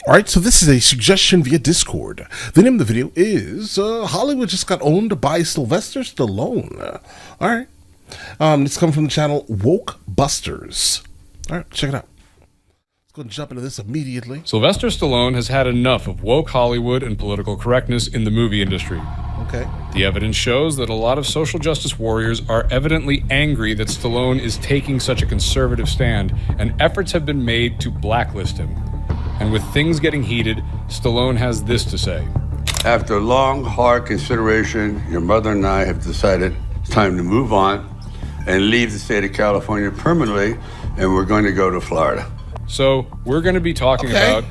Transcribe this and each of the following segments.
Alright, so this is a suggestion via Discord. The name of the video is Hollywood just got owned by Sylvester Stallone. Alright. It's coming from the channel Woke Busters. Alright, check it out. Let's go and jump into this immediately. Sylvester Stallone has had enough of woke Hollywood and political correctness in the movie industry. Okay. The evidence shows that a lot of social justice warriors are evidently angry that Stallone is taking such a conservative stand, and efforts have been made to blacklist him. And with things getting heated, Stallone has this to say. After long, hard consideration, your mother and I have decided it's time to move on and leave the state of California permanently, and we're going to go to Florida. So we're going to be talking about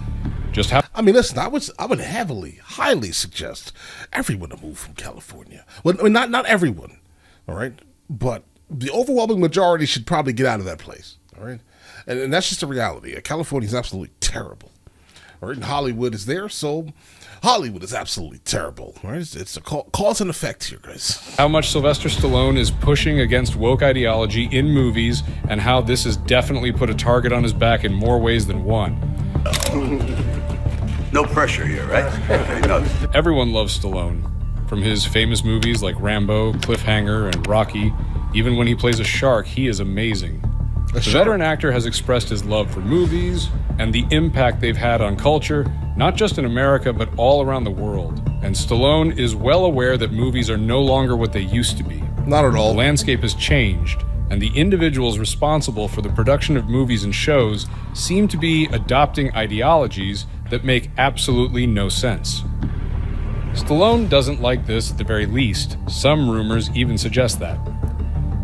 just how... I mean, listen, I would highly suggest everyone to move from California. Well, I mean, not everyone, all right? But the overwhelming majority should probably get out of that place, all right? And that's just a reality. California is absolutely terrible. All right, and Hollywood is there, so Hollywood is absolutely terrible. Right? It's a cause and effect here, guys. How much Sylvester Stallone is pushing against woke ideology in movies, and how this has definitely put a target on his back in more ways than one. No pressure here, right? No. Everyone loves Stallone, from his famous movies like Rambo, Cliffhanger, and Rocky. Even when he plays a shark, he is amazing. The veteran actor has expressed his love for movies and the impact they've had on culture, not just in America, but all around the world. And Stallone is well aware that movies are no longer what they used to be. Not at all. The landscape has changed, and the individuals responsible for the production of movies and shows seem to be adopting ideologies that make absolutely no sense. Stallone doesn't like this at the very least. Some rumors even suggest that.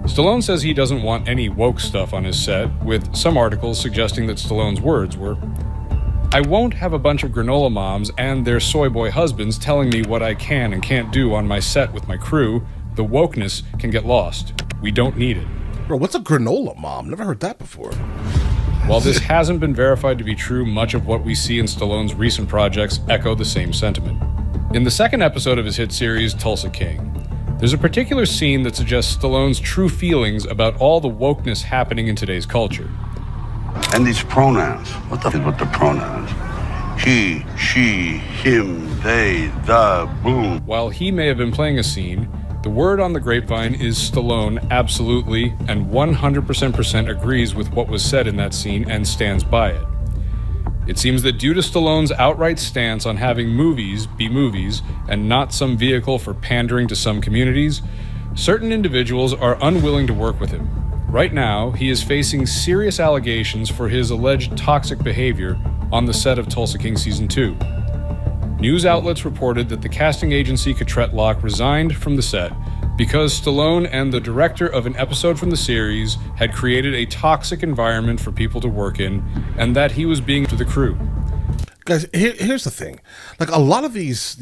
Stallone says he doesn't want any woke stuff on his set, with some articles suggesting that Stallone's words were, "I won't have a bunch of granola moms and their soy boy husbands telling me what I can and can't do on my set with my crew. The wokeness can get lost. We don't need it." Bro, what's a granola mom? Never heard that before. While this hasn't been verified to be true, much of what we see in Stallone's recent projects echo the same sentiment. In the second episode of his hit series, Tulsa King, there's a particular scene that suggests Stallone's true feelings about all the wokeness happening in today's culture. And these pronouns. What the f is with the pronouns? He, she, him, they, the, boom. While he may have been playing a scene, the word on the grapevine is Stallone absolutely and 100% agrees with what was said in that scene and stands by it. It seems that due to Stallone's outright stance on having movies be movies and not some vehicle for pandering to some communities, certain individuals are unwilling to work with him. Right now, he is facing serious allegations for his alleged toxic behavior on the set of Tulsa King Season 2. News outlets reported that the casting agency Cottrett-Locke resigned from the set because Stallone and the director of an episode from the series had created a toxic environment for people to work in, and that he was being to the crew. Guys, here's the thing. Like, a lot of these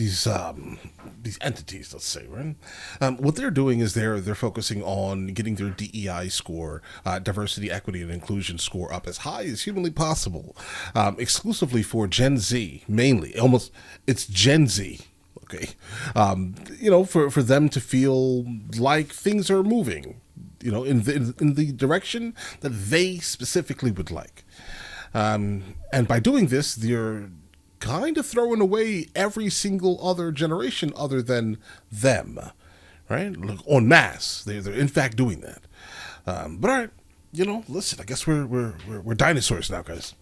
entities, let's say, right? What they're doing is they're focusing on getting their DEI score, diversity, equity, and inclusion score up as high as humanly possible, exclusively for Gen Z, mainly. It's Gen Z. Okay, for them to feel like things are moving, in the direction that they specifically would like, and by doing this, they're kind of throwing away every single other generation other than them, right? Look, en masse, they're in fact doing that. But all right, listen, I guess we're dinosaurs now, guys.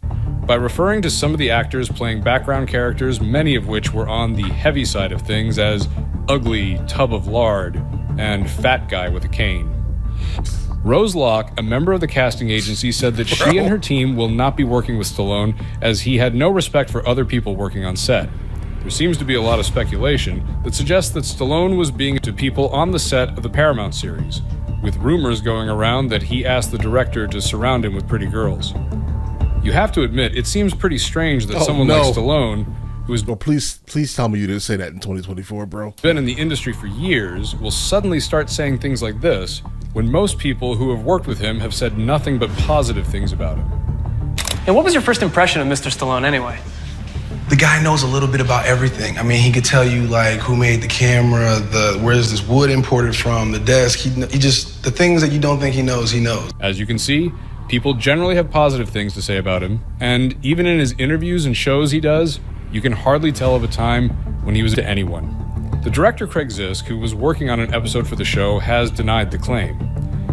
By referring to some of the actors playing background characters, many of which were on the heavy side of things, as ugly tub of lard and fat guy with a cane. Rose Locke, a member of the casting agency, said that she and her team will not be working with Stallone as he had no respect for other people working on set. There seems to be a lot of speculation that suggests that Stallone was being to people on the set of the Paramount series, with rumors going around that he asked the director to surround him with pretty girls. You have to admit, it seems pretty strange that someone like Stallone, who has please tell me you didn't say that in 2024, bro. Been in the industry for years, will suddenly start saying things like this, when most people who have worked with him have said nothing but positive things about him. And what was your first impression of Mr. Stallone anyway? The guy knows a little bit about everything. I mean, he could tell you like who made the camera, where's this wood imported from, the desk. He just the things that you don't think he knows, he knows. As you can see, People generally have positive things to say about him, and even in his interviews and shows he does, you can hardly tell of a time when he was to anyone. The director Craig Zisk, who was working on an episode for the show, has denied the claim.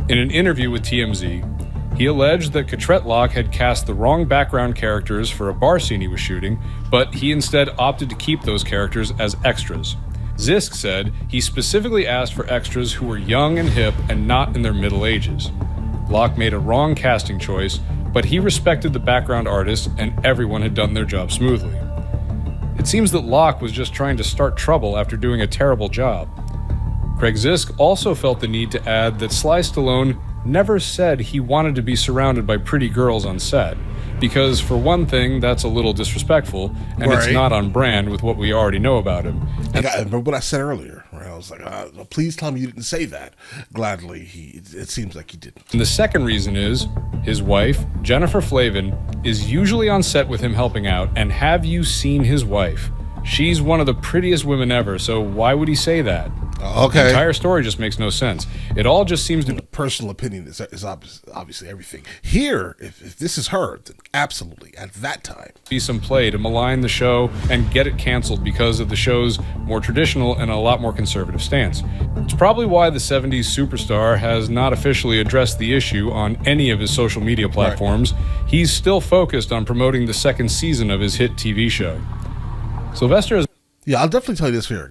In an interview with TMZ, he alleged that Cotrette Locke had cast the wrong background characters for a bar scene he was shooting, but he instead opted to keep those characters as extras. Zisk said he specifically asked for extras who were young and hip and not in their middle ages. Locke made a wrong casting choice, but he respected the background artists and everyone had done their job smoothly. It seems that Locke was just trying to start trouble after doing a terrible job. Craig Zisk also felt the need to add that Sly Stallone never said he wanted to be surrounded by pretty girls on set, because for one thing, that's a little disrespectful, and it's not on brand with what we already know about him. I remember what I said earlier, right? I was like, please tell me you didn't say that. Gladly, it seems like he didn't. And the second reason is, his wife, Jennifer Flavin, is usually on set with him helping out, and have you seen his wife? She's one of the prettiest women ever, so why would he say that? Okay. The entire story just makes no sense. It all just seems to be... Personal opinion is obviously everything. Here, if this is her, then absolutely, at that time. Be some play to malign the show and get it canceled because of the show's more traditional and a lot more conservative stance. It's probably why the 70s superstar has not officially addressed the issue on any of his social media platforms. Right. He's still focused on promoting the second season of his hit TV show. Sylvester is... Yeah, I'll definitely tell you this here.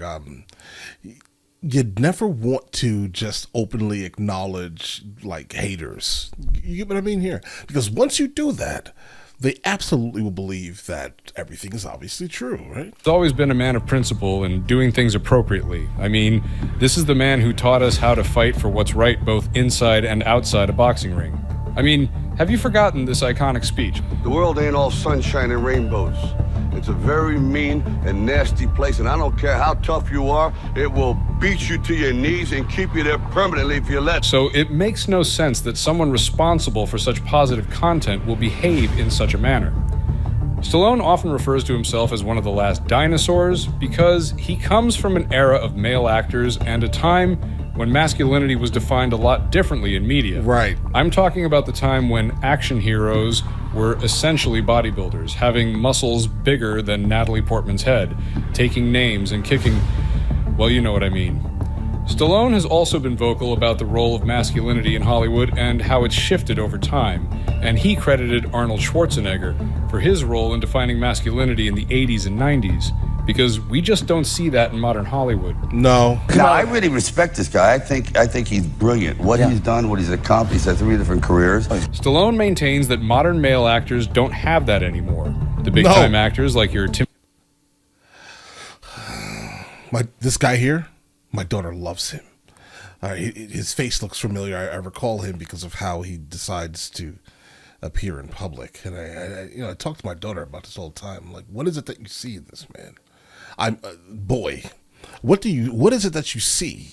You'd never want to just openly acknowledge, like, haters. You get what I mean here? Because once you do that, they absolutely will believe that everything is obviously true, right? He's always been a man of principle and doing things appropriately. I mean, this is the man who taught us how to fight for what's right both inside and outside a boxing ring. I mean, have you forgotten this iconic speech? The world ain't all sunshine and rainbows. It's a very mean and nasty place, and I don't care how tough you are, it will beat you to your knees and keep you there permanently if you let. So it makes no sense that someone responsible for such positive content will behave in such a manner. Stallone often refers to himself as one of the last dinosaurs because he comes from an era of male actors and a time when masculinity was defined a lot differently in media. Right. I'm talking about the time when action heroes were essentially bodybuilders, having muscles bigger than Natalie Portman's head, taking names and kicking, well, you know what I mean. Stallone has also been vocal about the role of masculinity in Hollywood and how it's shifted over time, and he credited Arnold Schwarzenegger for his role in defining masculinity in the 80s and 90s, because we just don't see that in modern Hollywood. No. No, I really respect this guy. I think he's brilliant. What he's done, what he's accomplished, he's had 3 different careers. Stallone maintains that modern male actors don't have that anymore. The big-time actors like your Tim... This guy here, my daughter loves him. His face looks familiar. I recall him because of how he decides to appear in public. And I talk to my daughter about this all the time. I'm like, what is it that you see in this man? Boy, what is it that you see?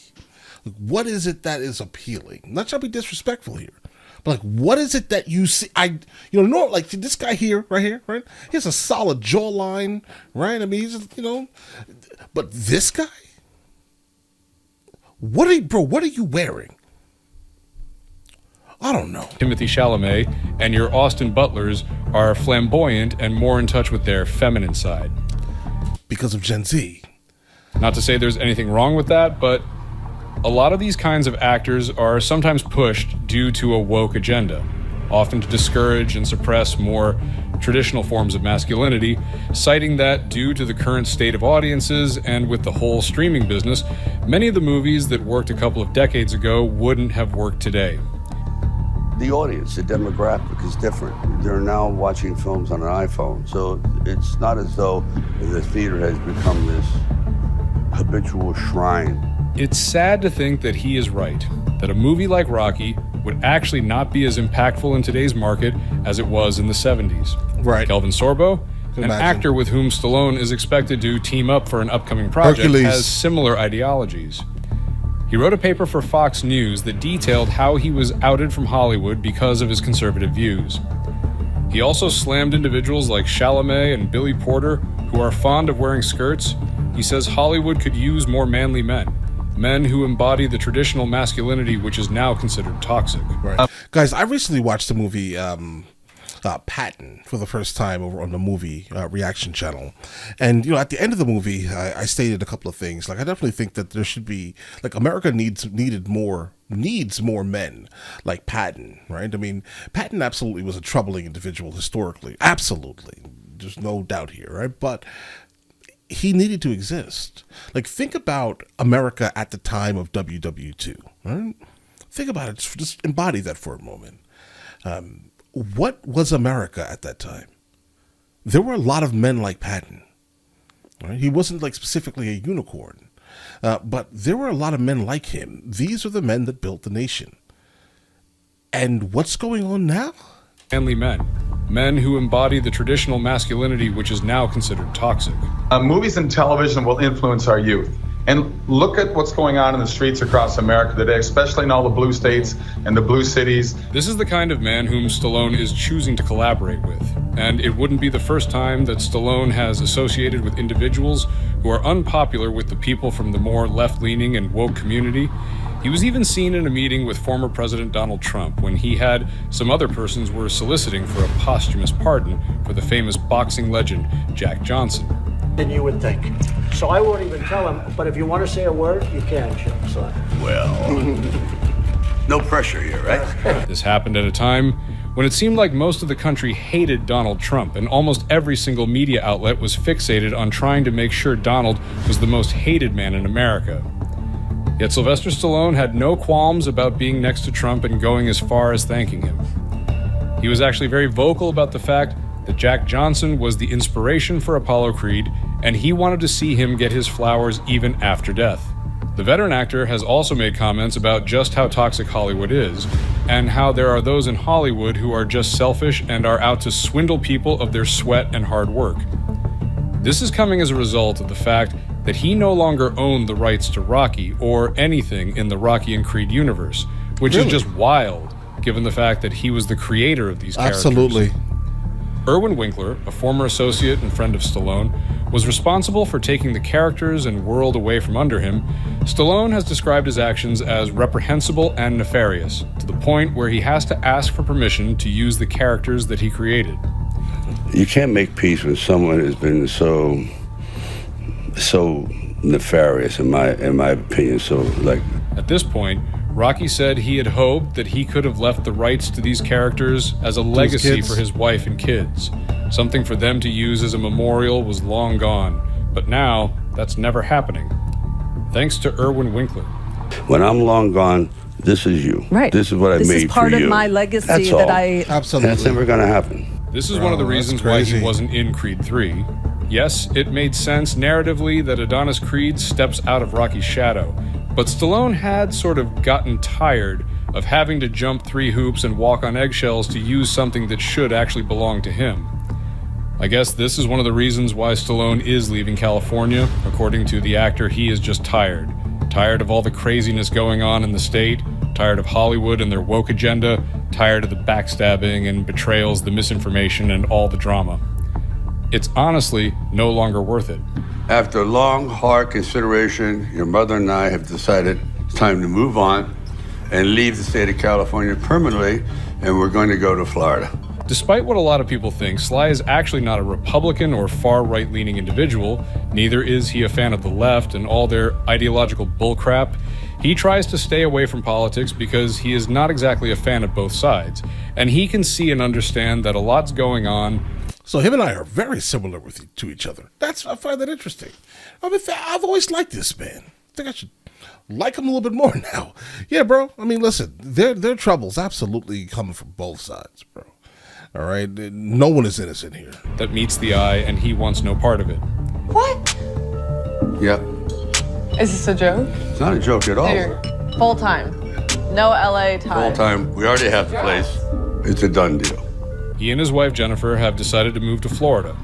Like, what is it that is appealing? I'm not trying to be disrespectful here, but like, what is it that you see? Like this guy here, right? He has a solid jawline, right? I mean, he's, but this guy, what are you wearing? I don't know. Timothy Chalamet and your Austin Butlers are flamboyant and more in touch with their feminine side. Because of Gen Z. Not to say there's anything wrong with that, but a lot of these kinds of actors are sometimes pushed due to a woke agenda, often to discourage and suppress more traditional forms of masculinity, citing that due to the current state of audiences and with the whole streaming business, many of the movies that worked a couple of decades ago wouldn't have worked today. The audience, the demographic is different. They're now watching films on an iPhone, so it's not as though the theater has become this habitual shrine. It's sad to think that he is right, that a movie like Rocky would actually not be as impactful in today's market as it was in the 70s. Right. Kelvin Sorbo, an actor with whom Stallone is expected to team up for an upcoming project, has similar ideologies. He wrote a paper for Fox News that detailed how he was outed from Hollywood because of his conservative views. He also slammed individuals like Chalamet and Billy Porter, who are fond of wearing skirts. He says Hollywood could use more manly men. men who embody the traditional masculinity which is now considered toxic. Right. Guys, I recently watched the movie Patton for the first time over on the movie reaction channel. And, at the end of the movie, I stated a couple of things. Like, I definitely think that there should be, like, America needs more men like Patton, right? I mean, Patton absolutely was a troubling individual historically. Absolutely. There's no doubt here, right? But he needed to exist. Like, think about America at the time of WW2, right? Think about it. Just embody that for a moment. What was America at that time? There were a lot of men like Patton. Right? He wasn't like specifically a unicorn, but there were a lot of men like him. These are the men that built the nation. And what's going on now? Manly men who embody the traditional masculinity which is now considered toxic. Movies and television will influence our youth. And look at what's going on in the streets across America today, especially in all the blue states and the blue cities. This is the kind of man whom Stallone is choosing to collaborate with. And it wouldn't be the first time that Stallone has associated with individuals who are unpopular with the people from the more left-leaning and woke community. He was even seen in a meeting with former President Donald Trump when he had some other persons were soliciting for a posthumous pardon for the famous boxing legend Jack Johnson. Than you would think. So I won't even tell him, but if you want to say a word, you can, Chip. So. Well, no pressure here, right? This happened at a time when it seemed like most of the country hated Donald Trump, and almost every single media outlet was fixated on trying to make sure Donald was the most hated man in America. Yet Sylvester Stallone had no qualms about being next to Trump and going as far as thanking him. He was actually very vocal about the fact that Jack Johnson was the inspiration for Apollo Creed, and he wanted to see him get his flowers even after death. The veteran actor has also made comments about just how toxic Hollywood is, and how there are those in Hollywood who are just selfish and are out to swindle people of their sweat and hard work. This is coming as a result of the fact that he no longer owned the rights to Rocky or anything in the Rocky and Creed universe, which is just wild, given the fact that he was the creator of these characters. Absolutely. Irwin Winkler, a former associate and friend of Stallone, was responsible for taking the characters and world away from under him. Stallone has described his actions as reprehensible and nefarious, to the point where he has to ask for permission to use the characters that he created. You can't make peace when someone has been so nefarious, in my opinion. So, like, at this point, Rocky said he had hoped that he could have left the rights to these characters as a legacy for his wife and kids. Something for them to use as a memorial was long gone, but now that's never happening. Thanks to Irwin Winkler. When I'm long gone, this is you. Right. This is what I made for you. This is part of my legacy. That's that all. I... Absolutely. That's never going to happen. This is one of the reasons why he wasn't in Creed 3. Yes, it made sense narratively that Adonis Creed steps out of Rocky's shadow, but Stallone had sort of gotten tired of having to jump 3 hoops and walk on eggshells to use something that should actually belong to him. I guess this is one of the reasons why Stallone is leaving California. According to the actor, he is just tired. Tired of all the craziness going on in the state, tired of Hollywood and their woke agenda, tired of the backstabbing and betrayals, the misinformation, and all the drama. It's honestly no longer worth it. After long, hard consideration, your mother and I have decided it's time to move on and leave the state of California permanently, and we're going to go to Florida. Despite what a lot of people think, Sly is actually not a Republican or far right-leaning individual. Neither is he a fan of the left and all their ideological bullcrap. He tries to stay away from politics because he is not exactly a fan of both sides, and he can see and understand that a lot's going on. So him and I are very similar to each other. I find that interesting. I mean, I've always liked this man. I think I should like him a little bit more now. Yeah, bro. I mean, listen, their troubles absolutely coming from both sides, bro. All right? No one is innocent here. That meets the eye, and he wants no part of it. What? Yep. Is this a joke? It's not a joke at all. Here, full time. No LA time. Full time. We already have the place. It's a done deal. He and his wife Jennifer have decided to move to Florida,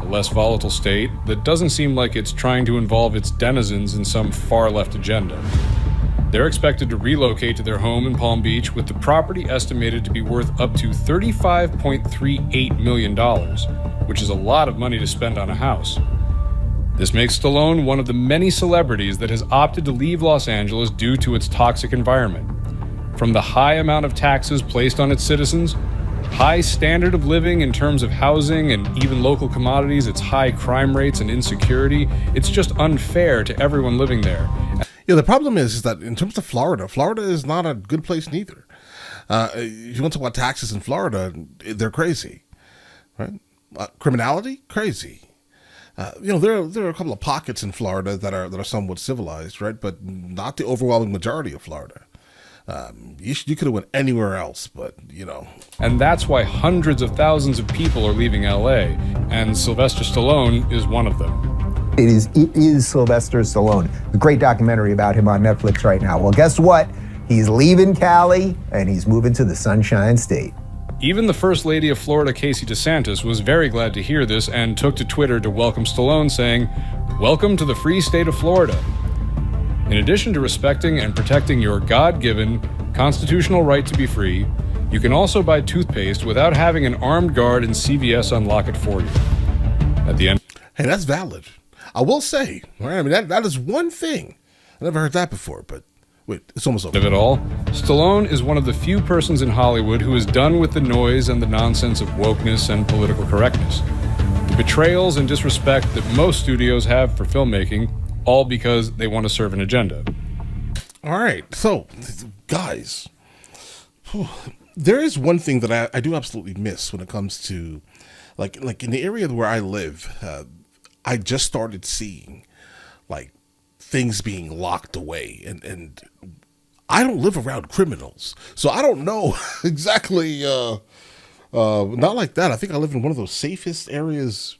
a less volatile state that doesn't seem like it's trying to involve its denizens in some far-left agenda. They're expected to relocate to their home in Palm Beach, with the property estimated to be worth up to $35.38 million, which is a lot of money to spend on a house. This makes Stallone one of the many celebrities that has opted to leave Los Angeles due to its toxic environment. From the high amount of taxes placed on its citizens, high standard of living in terms of housing and even local commodities, its high crime rates and insecurity, it's just unfair to everyone living there. Yeah, the problem is that in terms of Florida, Florida is not a good place neither. If you want to talk about taxes in Florida, they're crazy, right? Criminality, crazy. There are a couple of pockets in Florida that are somewhat civilized, right? But not the overwhelming majority of Florida. You could have went anywhere else, but And that's why hundreds of thousands of people are leaving LA, and Sylvester Stallone is one of them. It is Sylvester Stallone. The great documentary about him on Netflix right now. Well, guess what? He's leaving Cali and he's moving to the Sunshine State. Even the First Lady of Florida, Casey DeSantis, was very glad to hear this and took to Twitter to welcome Stallone, saying, "Welcome to the free state of Florida." In addition to respecting and protecting your God-given constitutional right to be free, you can also buy toothpaste without having an armed guard in CVS unlock it for you. At the end, hey, that's valid. I will say, right? I mean, that is one thing. I never heard that before, but wait, it's almost over. Of it all, Stallone is one of the few persons in Hollywood who is done with the noise and the nonsense of wokeness and political correctness. The betrayals and disrespect that most studios have for filmmaking, all because they want to serve an agenda. All right, so, guys, there is one thing that I do absolutely miss when it comes to, like in the area where I live, I just started seeing, like, things being locked away, and I don't live around criminals, so I don't know exactly, not like that. I think I live in one of those safest areas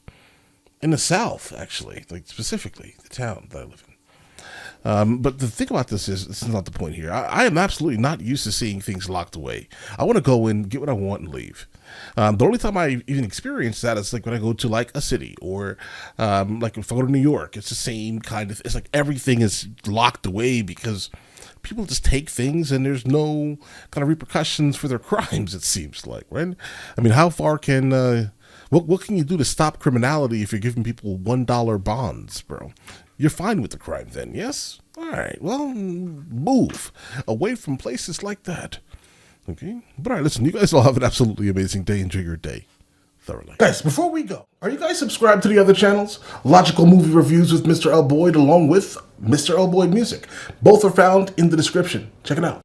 in the South, actually, like specifically the town that I live in. But the thing about this is not the point here. I am absolutely not used to seeing things locked away. I want to go in, get what I want, and leave. The only time I even experience that is like when I go to like a city or like if I go to New York, it's the same kind of, it's like everything is locked away because people just take things and there's no kind of repercussions for their crimes, it seems like, right? I mean, how far can, what can you do to stop criminality if you're giving people $1 bonds, bro? You're fine with the crime then, yes? All right, well, move away from places like that. Okay, but all right, listen, you guys all have an absolutely amazing day. Enjoy your day thoroughly. Guys, before we go, are you guys subscribed to the other channels? Logical Movie Reviews with Mr. L. Boyd along with Mr. L. Boyd Music. Both are found in the description. Check it out.